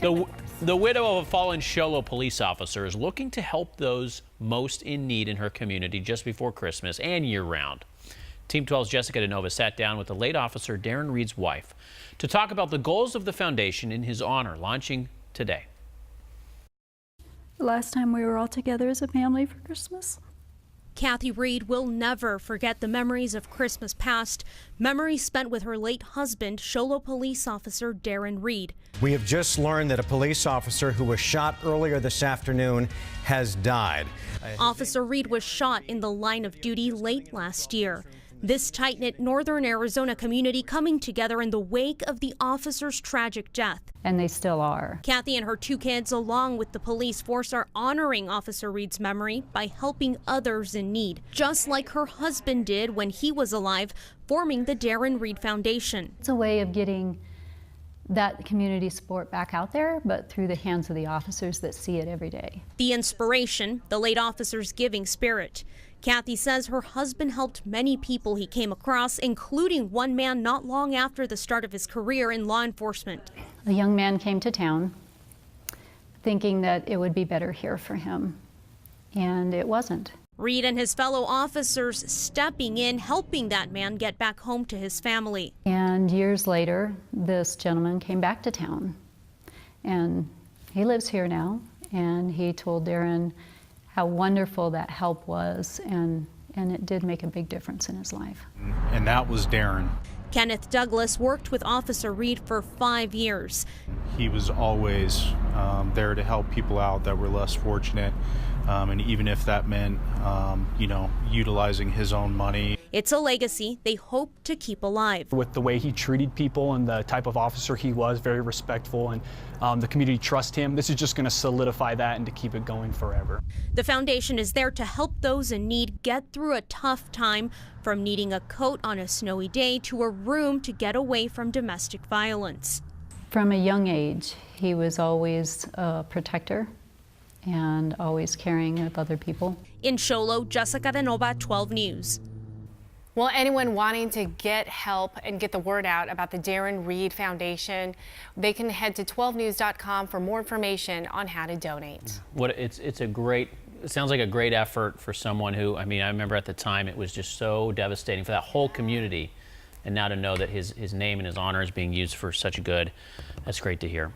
The widow of a fallen Sholo police officer is looking to help those most in need in her community just before Christmas and year-round. Team 12's Jessica DeNova sat down with the late officer Darrin Reed's wife to talk about the goals of the foundation in his honor, launching today. The last time we were all together as a family for Christmas. Kathy Reed will never forget the memories of Christmas past, memories spent with her late husband, Sholo police officer Darrin Reed. We have just learned that a police officer who was shot earlier this afternoon has died. Officer Reed was shot in the line of duty late last year. This tight-knit northern Arizona community coming together in the wake of the officer's tragic death. And they still are. Kathy and her two kids, along with the police force, are honoring Officer Reed's memory by helping others in need, just like her husband did when he was alive, forming the Darrin Reed Foundation. It's a way of getting that community support back out there, but through the hands of the officers that see it every day. The inspiration, the late officer's giving spirit. Kathy says her husband helped many people he came across, including one man not long after the start of his career in law enforcement. A young man came to town thinking that it would be better here for him, and it wasn't. Reed and his fellow officers stepping in, helping that man get back home to his family. And years later, this gentleman came back to town, and he lives here now, and he told Darrin how wonderful that help was, and it did make a big difference in his life. And that was Darrin. Kenneth Douglas worked with Officer Reed for 5 years. He was always there to help people out that were less fortunate, and even if that meant, utilizing his own money. It's a legacy they hope to keep alive. With the way he treated people and the type of officer he was, very respectful, and the community trusts him, this is just going to solidify that and to keep it going forever. The foundation is there to help those in need get through a tough time, from needing a coat on a snowy day to a room to get away from domestic violence. From a young age, he was always a protector and always caring of other people. In Sholo, Jessica DeNova, 12 News. Well, anyone wanting to get help and get the word out about the Darrin Reed Foundation, they can head to 12news.com for more information on how to donate. It sounds like a great effort for someone who, I remember at the time it was just so devastating for that whole community, and now to know that his name and his honor is being used for such good, that's great to hear.